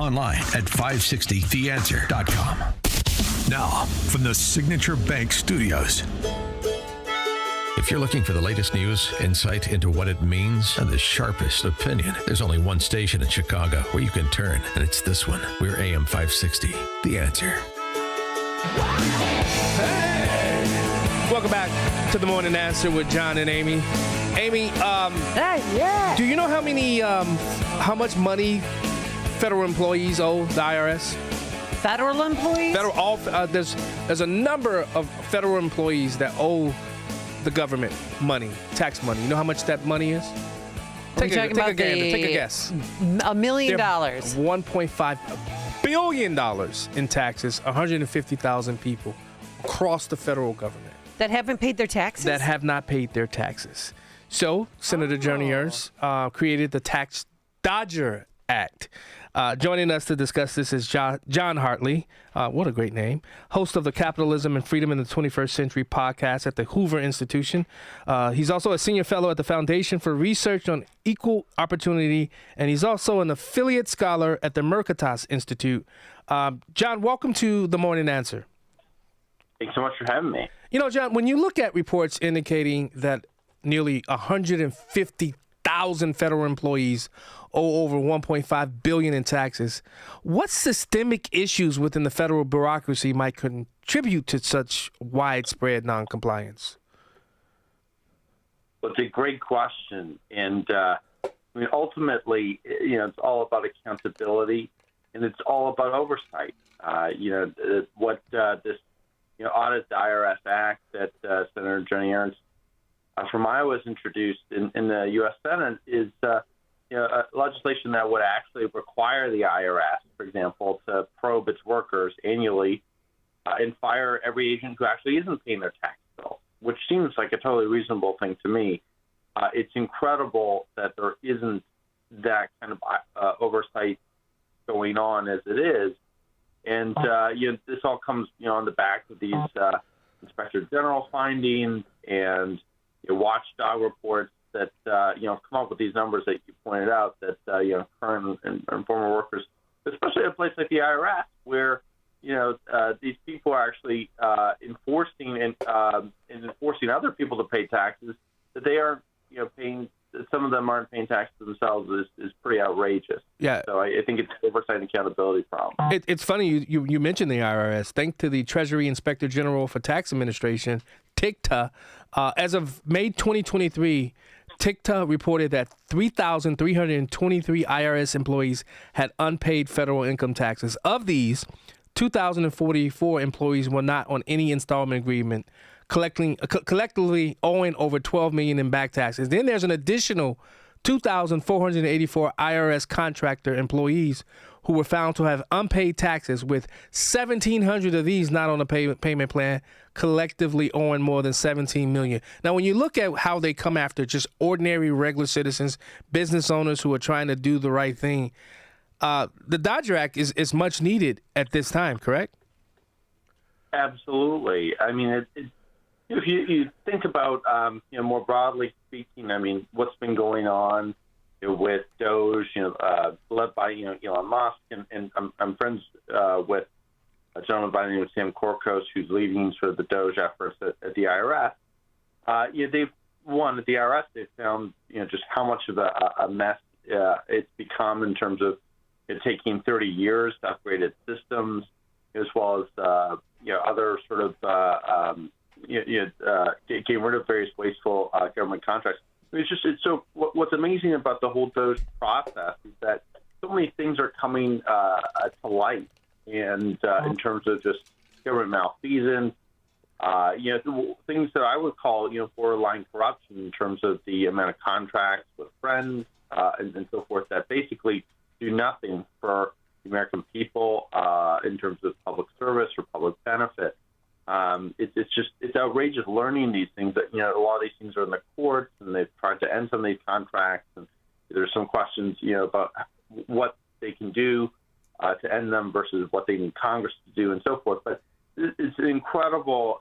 Online at 560theanswer.com. Now, from the Signature Bank Studios. If you're looking for the latest news, insight into what it means, and the sharpest opinion, there's only one station in Chicago where you can turn, and it's this one. We're AM 560, The Answer. Hey! Welcome back to the Morning Answer with John and Amy. Amy, do you know how much money federal employees owe the IRS? Federal employees? There's a number of federal employees that owe the government money, tax money. You know how much that money is? Take a guess. $1 million. $1.5 billion in taxes, 150,000 people across the federal government. That haven't paid their taxes? That have not paid their taxes. So Senator Johnny Ernst created the Tax Dodger Act. Joining us to discuss this is John Hartley, what a great name, host of the Capitalism and Freedom in the 21st Century podcast at the Hoover Institution. He's also a senior fellow at the Foundation for Research on Equal Opportunity, and he's also an affiliate scholar at the Mercatus Institute. John, welcome to The Morning Answer. Thanks so much for having me. You know, John, when you look at reports indicating that nearly 150,000 federal employees owe over $1.5 billion in taxes, what systemic issues within the federal bureaucracy might contribute to such widespread noncompliance? Well, it's a great question. And ultimately, it's all about accountability and it's all about oversight. This Audit the IRS Act that Senator Johnny Ernst from Iowa has introduced in the U.S. Senate is legislation that would actually require the IRS, for example, to probe its workers annually and fire every agent who actually isn't paying their tax bill, which seems like a totally reasonable thing to me. It's incredible that there isn't that kind of oversight going on as it is. And this all comes, on the back of these Inspector General findings and watchdog reports that come up with these numbers that you pointed out that current and former workers, especially at a place like the IRS, where these people are actually enforcing other people to pay taxes that they aren't paying. Some of them aren't paying taxes themselves is pretty outrageous. Yeah. So I think it's an oversight and accountability problem. It's funny you mentioned the IRS. Thanks to the Treasury Inspector General for Tax Administration, TICTA, as of May 2023, TICTA reported that 3,323 IRS employees had unpaid federal income taxes. Of these, 2,044 employees were not on any installment agreement, collectively owing over $12 million in back taxes. Then there's an additional 2,484 IRS contractor employees who were found to have unpaid taxes, with 1,700 of these not on a payment plan, collectively owing more than $17 million. Now, when you look at how they come after just ordinary, regular citizens, business owners who are trying to do the right thing, the Dodger Act is much needed at this time, correct? Absolutely. I mean, if you think about, more broadly speaking, I mean, what's been going on with Doge, led by, Elon Musk, and I'm friends with a gentleman by the name of Sam Korkos, who's leading sort of the Doge efforts at the IRS. At the IRS, they've found, just how much of a mess it's become in terms of it taking 30 years to upgrade its systems, as well as, other sort of, getting rid of various wasteful government contracts. So what's amazing about the whole Doge process is that so many things are coming to light, and in terms of just government malfeasance, things that I would call, borderline corruption in terms of the amount of contracts with friends and so forth that basically do nothing for the American people in terms of public service or public benefit. It's outrageous learning these things that, a lot of these things are in the courts and they've tried to end some of these contracts. And there's some questions, about what they can do to end them versus what they need Congress to do and so forth. But it's an incredible,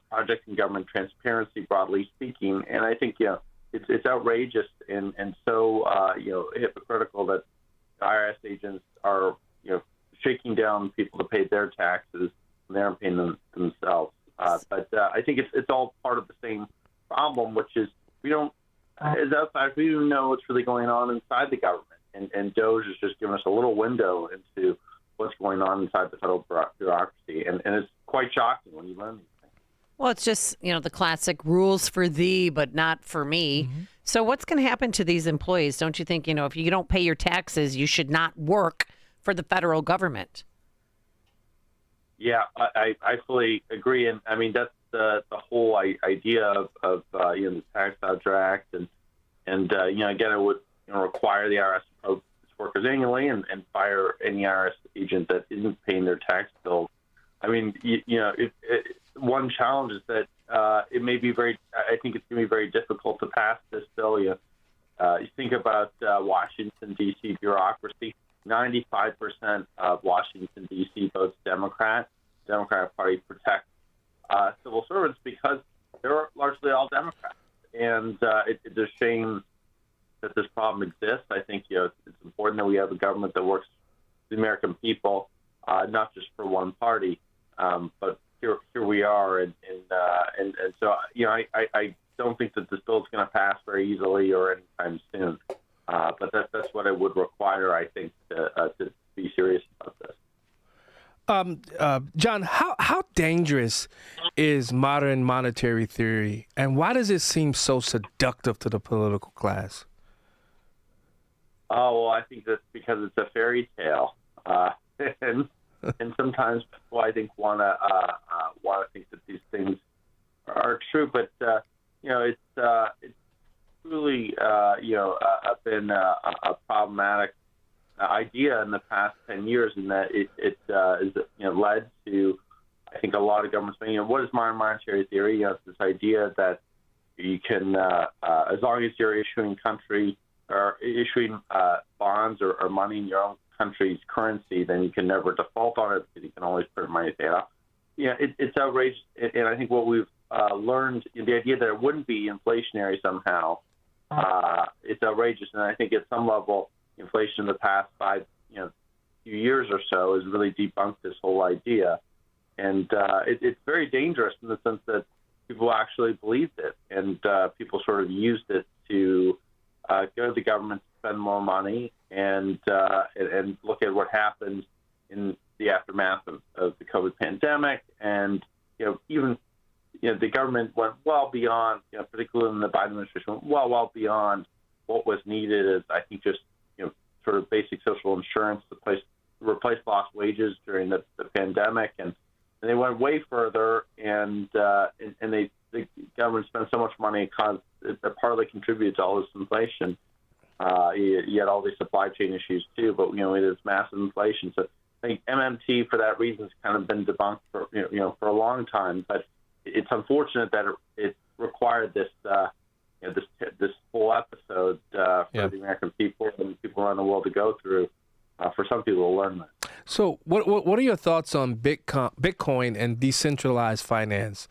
project in government transparency, broadly speaking. And I think, it's outrageous and so, hypocritical that IRS agents are on people to pay their taxes when they aren't paying them themselves. But I think it's all part of the same problem, which is we don't, as outsiders, we don't know what's really going on inside the government. And DOGE has just given us a little window into what's going on inside the federal bureaucracy. And it's quite shocking when you learn these things. Well, it's just, the classic rules for thee, but not for me. Mm-hmm. So what's going to happen to these employees? Don't you think, if you don't pay your taxes, you should not work for the federal government? Yeah, I fully agree. And I mean, that's the whole idea of the Tax Dodger Act. And again, it would require the IRS to probe its workers annually and fire any IRS agent that isn't paying their tax bills. I mean, one challenge is that it may be I think it's going to be very difficult to pass this bill. You think about Washington, D.C. bureaucracy. 95% of Washington, D.C. votes Democrat. The Democratic Party protects civil servants because they're largely all Democrats. And it's a shame that this problem exists. I think it's important that we have a government that works for the American people, not just for one party. But here we are, and so I don't think that this bill is going to pass very easily or anytime soon. But that's what it would require, I think, to be serious about this. John, how dangerous is modern monetary theory, and why does it seem so seductive to the political class? Oh, well, I think that's because it's a fairy tale, and sometimes people, I think, want to think that these things are true, but it's truly been a problematic idea in the past 10 years, in that it is led to, I think, a lot of governments saying, what is modern monetary theory? It's this idea that you can, as long as you're issuing bonds or money in your own country's currency, then you can never default on it because you can always print money to pay it off. It's outrageous, and I think what we've learned, the idea that it wouldn't be inflationary somehow, it's outrageous, and I think at some level, inflation in the past few years or so has really debunked this whole idea, and it's very dangerous in the sense that people actually believed it, and people sort of used it to go to the government to spend more money, and look at what happened in the aftermath of the COVID pandemic, and even the government went well beyond, particularly in the Biden administration, went well beyond what was needed as, I think, just sort of basic social insurance to replace lost wages during the pandemic, and they went way further, and the government spent so much money it partly contributed to all this inflation. You had all these supply chain issues too, but there's massive inflation. So I think MMT, for that reason, has kind of been debunked for for a long time. But it's unfortunate that it required this this full episode for the American people and people around the world to go through, for some people to learn that. So what are your thoughts on Bitcoin and decentralized finance?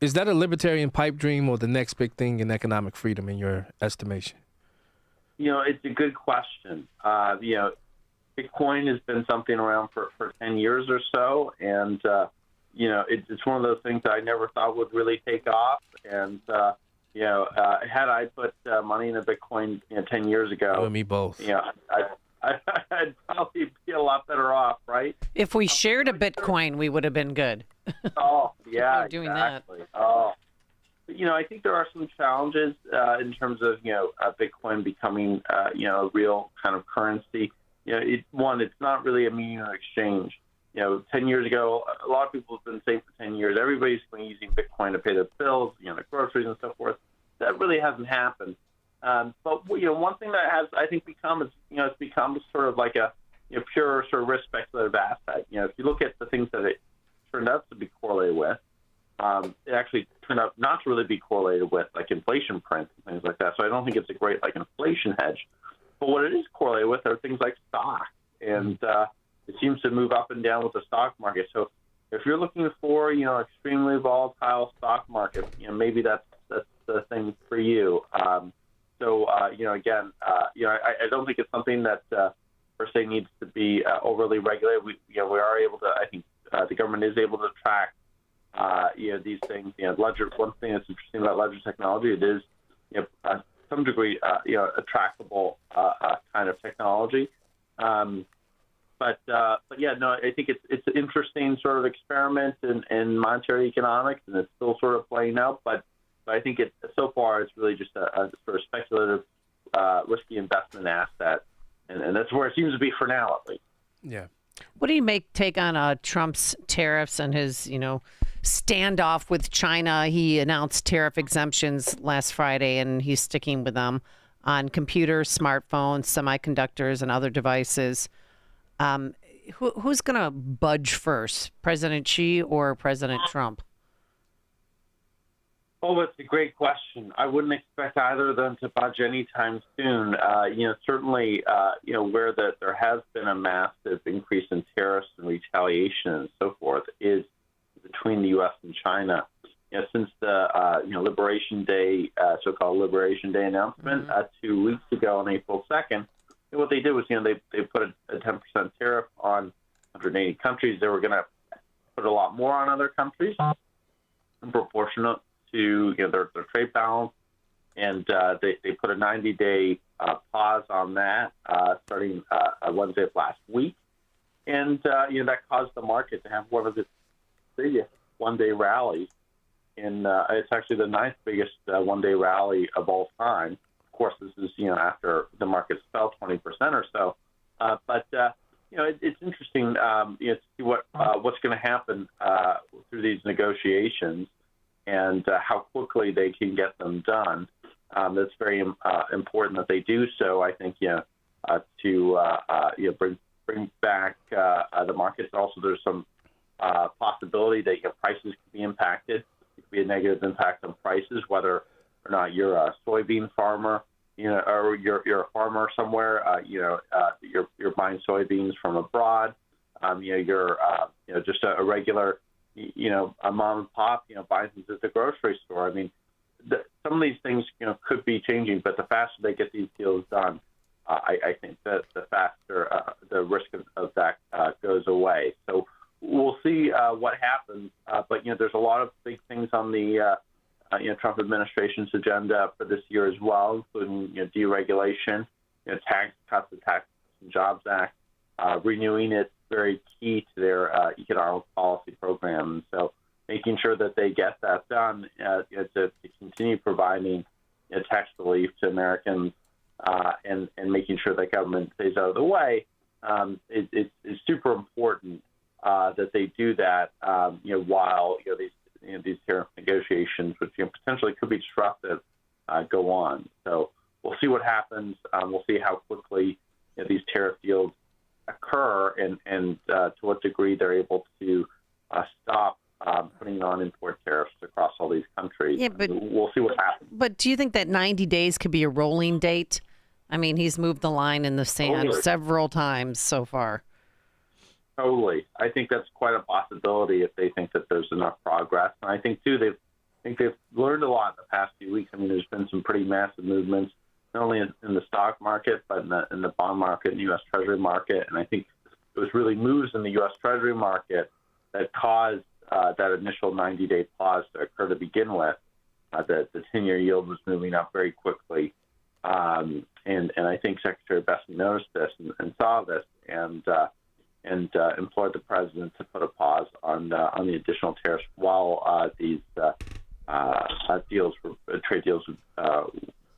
Is that a libertarian pipe dream or the next big thing in economic freedom, in your estimation? It's a good question. Bitcoin has been something around for 10 years or so, and it's one of those things that I never thought would really take off. And had I put money in a Bitcoin 10 years ago, you and me both. I'd probably be a lot better off, right? If we shared a Bitcoin, we would have been good. Oh, yeah, doing exactly. That. Oh, but, I think there are some challenges in terms of Bitcoin becoming a real kind of currency. It's not really a medium of exchange. 10 years ago, a lot of people have been saying for 10 years, everybody's been using Bitcoin to pay their bills, their groceries and so forth. That really hasn't happened. But one thing that has, I think, it's become sort of like a pure sort of risk speculative asset. If you look at the things that it turned out to be correlated with, it actually turned out not to really be correlated with, like inflation print and things like that. So I don't think it's a great inflation hedge. But what it is correlated with are things like stock, and it seems to move up and down with the stock market. So if you're looking for extremely volatile stock market, maybe that's the thing for you. I don't think it's something that per se needs to be overly regulated. We are able to. I think the government is able to track these things. One thing that's interesting about ledger technology, it is some degree a trackable kind of technology. But yeah, no, I think it's an interesting sort of experiment in monetary economics, and it's still sort of playing out. But I think so far it's really just a sort of speculative, risky investment asset, and that's where it seems to be for now, at least. Yeah. What do you take on Trump's tariffs and his, standoff with China? He announced tariff exemptions last Friday, and he's sticking with them on computers, smartphones, semiconductors, and other devices. Who's going to budge first, President Xi or President Trump? Oh, that's a great question. I wouldn't expect either of them to budge anytime soon. Certainly, where there has been a massive increase in tariffs and retaliation and so forth is between the U.S. and China. Since the Liberation Day, so-called Liberation Day announcement 2 weeks ago on April 2nd, what they did was, they put a 10% tariff on 180 countries. They were going to put a lot more on other countries, proportionate to their trade balance, and they put a 90-day pause on that starting Wednesday of last week, and that caused the market to have one of the biggest one-day rallies. It's actually the ninth biggest one-day rally of all time. Of course, this is after the markets fell 20% or so, but it's interesting to see what's going to happen through these negotiations and how quickly they can get them done. That's very important that they do so. I think to bring back the markets. Also, there's some possibility that prices could be impacted. It could be a negative impact on prices, whether or not you're a soybean farmer, or you're a farmer somewhere, you're buying soybeans from abroad, you're just a regular, a mom and pop, buying things at the grocery store. I mean, some of these things, could be changing, but the faster they get these deals done, I think that the faster the risk of that goes away. So we'll see what happens. But there's a lot of big things on the Trump administration's agenda for this year as well, including deregulation, tax cuts, the Tax and Jobs Act, renewing it very key to their economic policy program. So making sure that they get that done to continue providing tax relief to Americans and making sure that government stays out of the way is super important that they do that while these tariff negotiations, which potentially could be disruptive, go on. So we'll see what happens. We'll see how quickly these tariff deals occur and to what degree they're able to stop putting on import tariffs across all these countries. Yeah, but we'll see what happens. But do you think that 90 days could be a rolling date? I mean, he's moved the line in the sand several times so far. Totally. I think that's quite a possibility if they think that there's enough progress. And I think, too, they've learned a lot in the past few weeks. I mean, there's been some pretty massive movements, not only in the stock market, but in the bond market and U.S. Treasury market. And I think it was really moves in the U.S. Treasury market that caused that initial 90-day pause to occur to begin with. The 10-year yield was moving up very quickly. And I think Secretary Bessent noticed this and saw this and implored the president to put a pause on the additional tariffs while these trade deals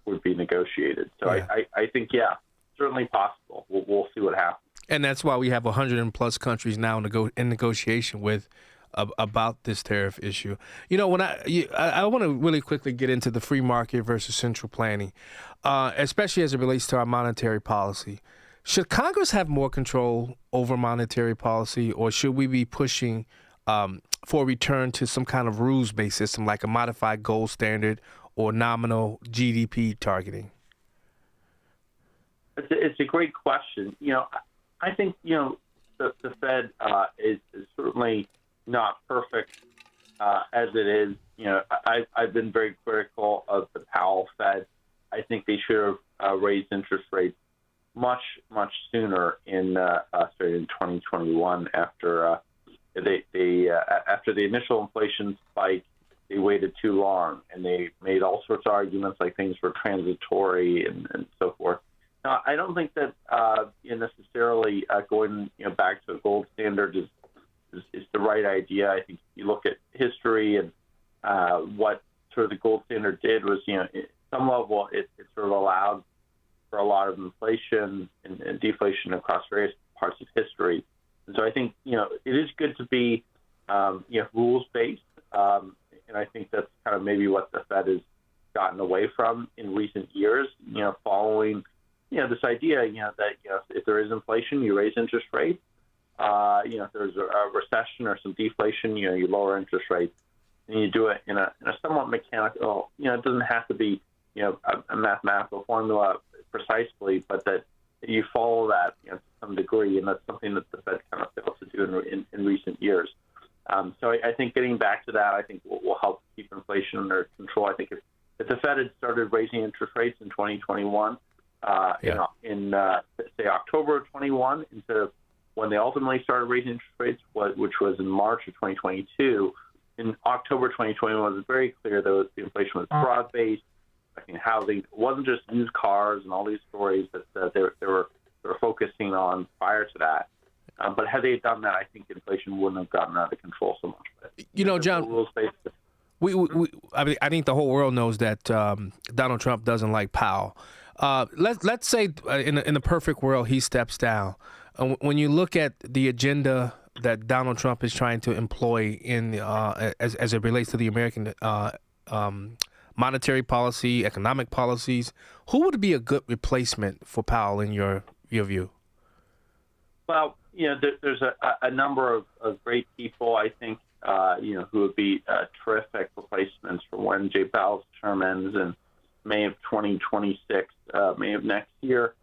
would be negotiated. So yeah. I think, certainly possible. We'll see what happens. And that's why we have 100+ countries now in negotiation with about this tariff issue. When I want to really quickly get into the free market versus central planning, especially as it relates to our monetary policy. Should Congress have more control over monetary policy, or should we be pushing for a return to some kind of rules-based system like a modified gold standard or nominal GDP targeting? It's a great question. I think, the Fed is certainly not perfect as it is. I've been very critical of the Powell Fed. I think they should have raised interest rates much sooner in starting in 2021 after after the initial inflation spike. They waited too long, and they made all sorts of arguments like things were transitory and so forth. Now, I don't think that necessarily going back to a gold standard is the right idea. I think you look at history and what sort of the gold standard did was, at some level, it sort of allowed for a lot of inflation and deflation across various parts of history. And so I think, it is good to be, rules-based. And I think that's kind of maybe what the Fed has gotten away from in recent years, following, this idea, that, if there is inflation, you raise interest rates. If there's a recession or some deflation, you lower interest rates. And you do it in a somewhat mechanical, it doesn't have to be, a mathematical formula precisely, but that you follow that, to some degree. And that's something that the Fed kind of failed to do in recent years. So I think getting back to that, I think will help keep inflation under control. I think if the Fed had started raising interest rates in 2021, in say October of 21, instead of when they ultimately started raising interest rates, which was in March of 2022, in October 2021 it was very clear that the inflation was broad-based. I think housing, it wasn't just used cars and all these stories that they were focusing on prior to that. But had they done that, I think inflation wouldn't have gotten out of control so much. But, John, I think the whole world knows that Donald Trump doesn't like Powell. Let's say in the perfect world he steps down. When you look at the agenda that Donald Trump is trying to employ in as it relates to the American monetary policy, economic policies, who would be a good replacement for Powell in your view? Well, there's a number of great people, I think, who would be terrific replacements for when Jay Powell's term ends in May of 2026, May of next year.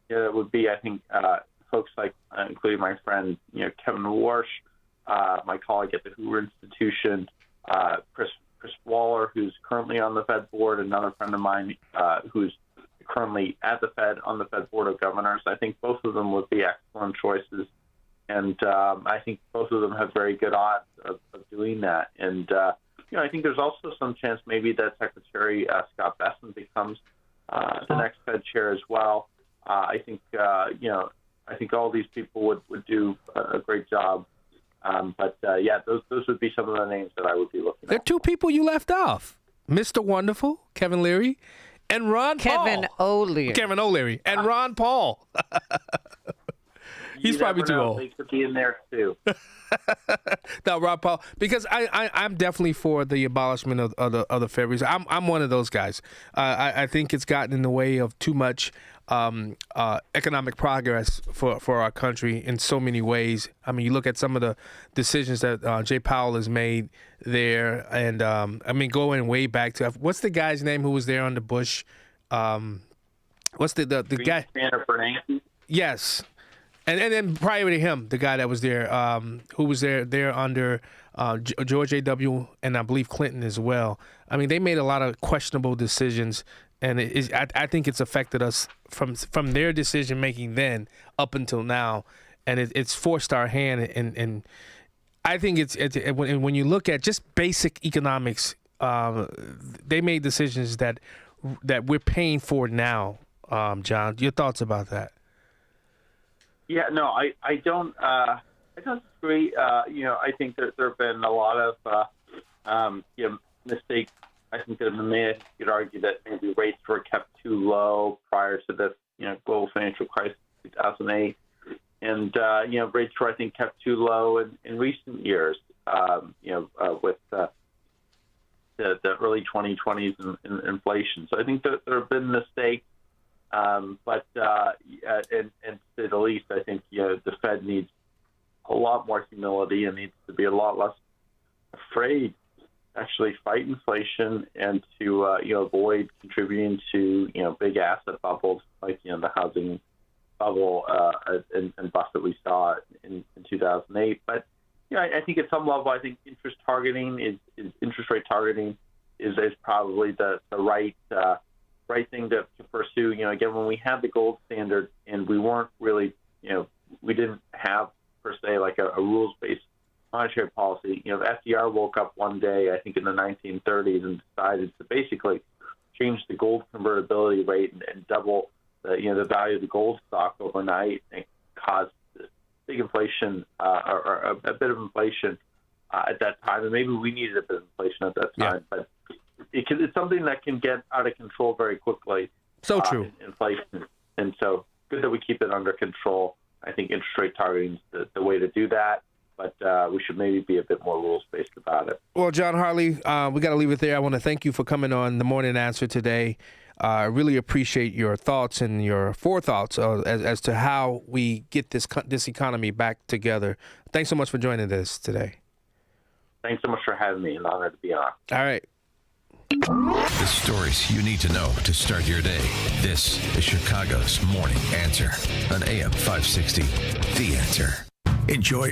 It would be, I think, folks like, including my friend, Kevin Warsh, my colleague at the Hoover Institution, Chris Waller, who's currently on the Fed board, another friend of mine who's currently at the Fed on the Fed Board of Governors. I think both of them would be excellent choices. And I think both of them have very good odds of doing that. And, I think there's also some chance maybe that Secretary Scott Bessent becomes the next Fed chair as well. I think all these people would do a great job. Those would be some of the names that I would be looking at. There are two people you left off. Mr. Wonderful, Kevin Leary, and Ron Paul. Kevin O'Leary. And Ron Paul. He's probably too old. He could be in there too. No, Ron Paul, because I'm definitely for the abolishment of the Fed Reserve. I'm one of those guys. I think it's gotten in the way of too much economic progress for our country in so many ways. I mean, you look at some of the decisions that Jay Powell has made there, and going way back to, what's the guy's name who was there under Bush? What's the guy? Bernanke? Yes. And then prior to him, the guy that was there, who was there under George A.W. and I believe Clinton as well. I mean, they made a lot of questionable decisions, and I think it's affected us from their decision making then up until now, and it's forced our hand. And I think it's when you look at just basic economics, they made decisions that we're paying for now. John, your thoughts about that? Yeah, no, I don't disagree. I think that there have been a lot of mistakes. I think that you could argue that maybe rates were kept too low prior to this, global financial crisis, 2008, and rates were, I think, kept too low in recent years. With the early 2020s and inflation. So I think that there have been mistakes. But to say the least, I think the Fed needs a lot more humility and needs to be a lot less afraid to actually fight inflation and to avoid contributing to big asset bubbles like the housing bubble and bust that we saw in 2008. But I think at some level, I think interest rate targeting is probably the right right thing to pursue. Again, when we had the gold standard and we weren't really, we didn't have per se like a rules-based monetary policy. FDR woke up one day, I think in the 1930s, and decided to basically change the gold convertibility rate and double the value of the gold stock overnight, and caused big inflation or a bit of inflation at that time. And maybe we needed a bit of inflation at that time, but it's something that can get out of control very quickly. So true. Inflation. And so good that we keep it under control. I think interest rate targeting is the way to do that. But we should maybe be a bit more rules-based about it. Well, John Hartley, we got to leave it there. I want to thank you for coming on The Morning Answer today. I really appreciate your thoughts and your forethoughts as to how we get this economy back together. Thanks so much for joining us today. Thanks so much for having me. An honor to be on. All right. The stories you need to know to start your day. This is Chicago's Morning Answer on AM 560. The Answer. Enjoy